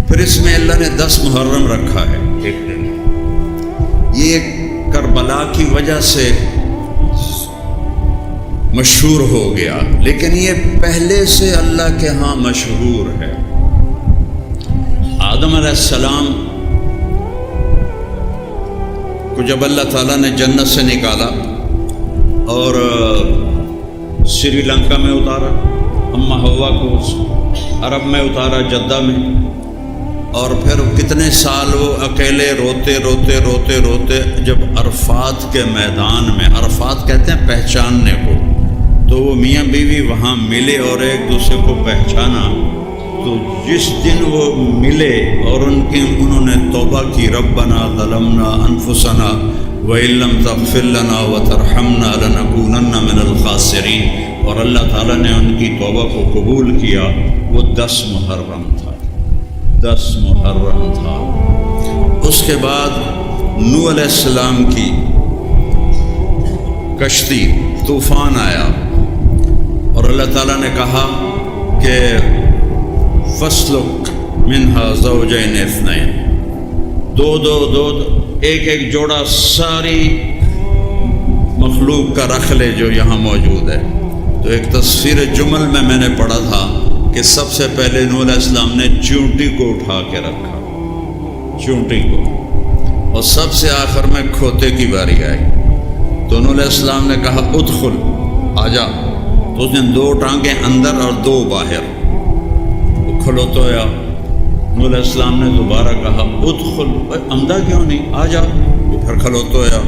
پھر اس میں اللہ نے 10 محرم رکھا ہے ایک دن. یہ کربلا کی وجہ سے مشہور ہو گیا، لیکن یہ پہلے سے اللہ کے ہاں مشہور ہے. آدم علیہ السلام کو جب اللہ تعالیٰ نے جنت سے نکالا اور سری لنکا میں اتارا، اما ہوا کو عرب میں اتارا، جدہ میں، اور پھر کتنے سال وہ اکیلے روتے روتے روتے روتے جب عرفات کے میدان میں، عرفات کہتے ہیں پہچاننے کو، تو وہ میاں بیوی وہاں ملے اور ایک دوسرے کو پہچانا. تو جس دن وہ ملے اور انہوں نے توبہ کی، ربنا ظلمنا انفسنا وَإِن لَّمْ تَغْفِرْ لَنَا وَتَرْحَمْنَا لَنَكُونَنَّ مِنَ الْخَاسِرِينَ، اور اللہ تعالیٰ نے ان کی توبہ کو قبول کیا. وہ 10 محرم تھا، 10 محرم تھا. اس کے بعد نوح علیہ السلام کی کشتی، طوفان آیا اور اللہ تعالیٰ نے کہا کہ فَاسْلُكْ مِنْهَا زَوْجَيْنِ اثْنَيْنِ، دو ایک جوڑا ساری مخلوق کا رکھ لے جو یہاں موجود ہے. تو ایک تصویر جمل میں نے پڑھا تھا کہ سب سے پہلے نوح علیہ السلام نے چونٹی کو اٹھا کے رکھا، چونٹی کو، اور سب سے آخر میں کھوتے کی باری آئی. تو نوح علیہ السلام نے کہا ادخل، آجا. تو اس نے 2 ٹانگیں اندر اور 2 باہر. وہ کھلوتویا. نوح علیہ السلام نے دوبارہ کہا ادخل، اندھا کیوں نہیں، آجا. وہ پھر کھلوتویا.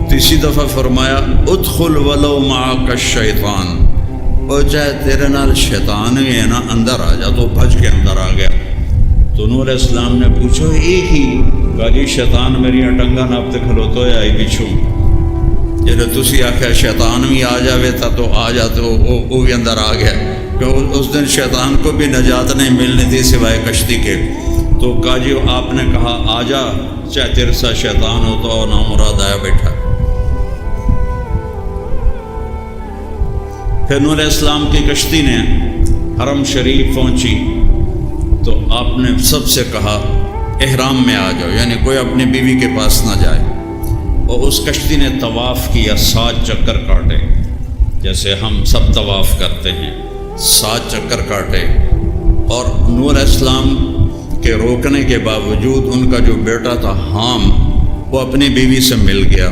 تیسری دفعہ فرمایا ادخل ولو معک الشیطان، اور چاہے تیرے نال شیطان بھی ہے نا، اندر آ جا. تو بھج کے اندر آ گیا. تو نوح علیہ السلام نے پوچھو ایک ہی، کہا جی شیطان میری ٹنگا ناپتے کھلوتویا آئی پچھوں. جب تسی آخیا شیطان بھی آ جاوے تھا تو آ جاتے، وہ بھی اندر آ گیا. کہ اس دن شیطان کو بھی نجات نہیں ملنی تھی سوائے کشتی کے. تو کہا جی آپ نے کہا آ جا، چاہے تیرے ساتھ شیطان ہو تو نامراد آیا بیٹھا. پھر نوح علیہ السلام کی کشتی نے حرم شریف پہنچی تو آپ نے سب سے کہا احرام میں آ جاؤ، یعنی کوئی اپنی بیوی کے پاس نہ جائے. اور اس کشتی نے طواف کیا، 7 چکر کاٹے، جیسے ہم سب طواف کرتے ہیں، 7 چکر کاٹے. اور نوح علیہ السلام کے روکنے کے باوجود ان کا جو بیٹا تھا حام، وہ اپنی بیوی سے مل گیا.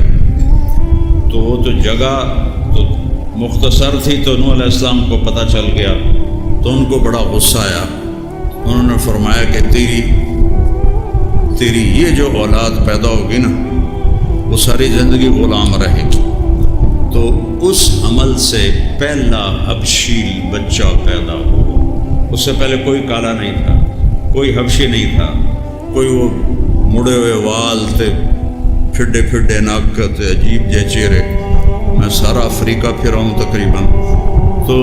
تو وہ تو جگہ تو مختصر تھی، تو نوح علیہ السلام کو پتہ چل گیا. تو ان کو بڑا غصہ آیا. انہوں نے فرمایا کہ تیری یہ جو اولاد پیدا ہوگی نا، وہ ساری زندگی غلام رہے گی. تو اس عمل سے پہلا حبشی بچہ پیدا ہوا. اس سے پہلے کوئی کالا نہیں تھا، کوئی حبشی نہیں تھا، کوئی وہ مڑے ہوئے وال تھے، پھڈے پھڈے ناک تھے، عجیب جے چہرے. میں سارا افریقہ پھرا ہوں تقریباً. تو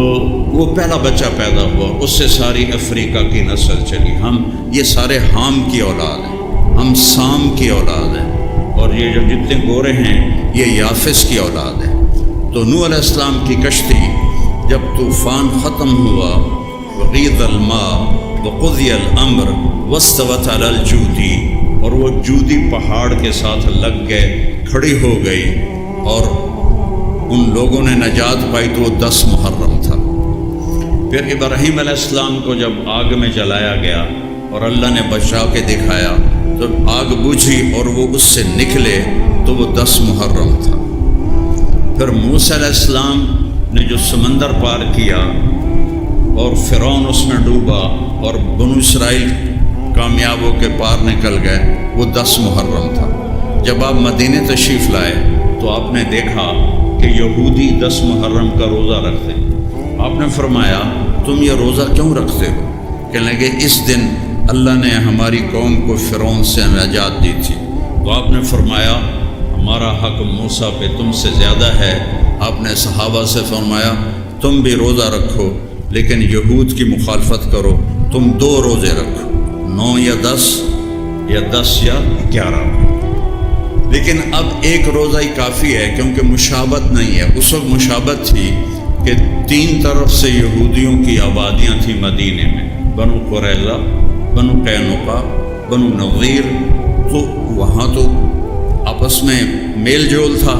وہ پہلا بچہ پیدا ہوا، اس سے ساری افریقہ کی نسل چلی. ہم یہ سارے حام کی اولاد ہیں، ہم سام کی اولاد ہیں، اور یہ جو جتنے گورے ہیں یہ یافس کی اولاد ہیں. تو نوح علیہ السلام کی کشتی جب طوفان ختم ہوا، وغیض الماء وقضی الامر واستوت علی الجودی، اور وہ جودی پہاڑ کے ساتھ لگ گئے، کھڑی ہو گئی، اور ان لوگوں نے نجات پائی. تو وہ 10 محرم تھا. پھر ابراہیم علیہ السلام کو جب آگ میں جلایا گیا اور اللہ نے بچا کے دکھایا، تو آگ بجھی اور وہ اس سے نکلے، تو وہ 10 محرم تھا. پھر موسیٰ علیہ السلام نے جو سمندر پار کیا اور فرعون اس میں ڈوبا اور بنو اسرائیل کامیاب ہو کے پار نکل گئے، وہ 10 محرم تھا. جب آپ مدینے تشریف لائے تو آپ نے دیکھا کہ یہودی 10 محرم کا روزہ رکھتے ہیں. آپ نے فرمایا تم یہ روزہ کیوں رکھتے ہو؟ کہنے لگے اس دن اللہ نے ہماری قوم کو فرعون سے نجات دی تھی. تو آپ نے فرمایا ہمارا حق موسیٰ پہ تم سے زیادہ ہے. آپ نے صحابہ سے فرمایا تم بھی روزہ رکھو، لیکن یہود کی مخالفت کرو، تم 2 روزے رکھو، 9 یا 10 یا 10 یا 11. لیکن اب ایک روزہ ہی کافی ہے، کیونکہ مشابت نہیں ہے. اس وقت مشابت تھی کہ 3 طرف سے یہودیوں کی آبادیاں تھیں مدینے میں، بنو قریظہ، بنو قینقاع، بنو نظیر، تو وہاں تو آپس میں میل جول تھا،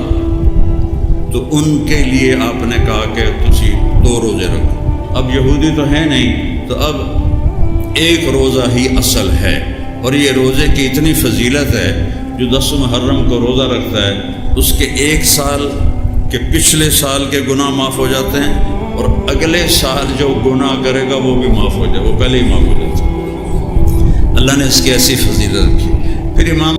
تو ان کے لیے آپ نے کہا کہ تسی 2 روزے رکھو۔ اب یہودی تو ہے نہیں، تو اب 1 روزہ ہی اصل ہے، اور یہ روزے کی اتنی فضیلت ہے، جو 10 محرم کو روزہ رکھتا ہے اس کے 1 سال کے پچھلے سال کے گناہ معاف ہو جاتے ہیں، اور اگلے سال جو گناہ کرے گا وہ بھی معاف ہو جائے، وہ پہلے ہی معاف ہو جاتا ہے۔ اللہ نے اس کی ایسی فضیلت رکھی۔ پھر امام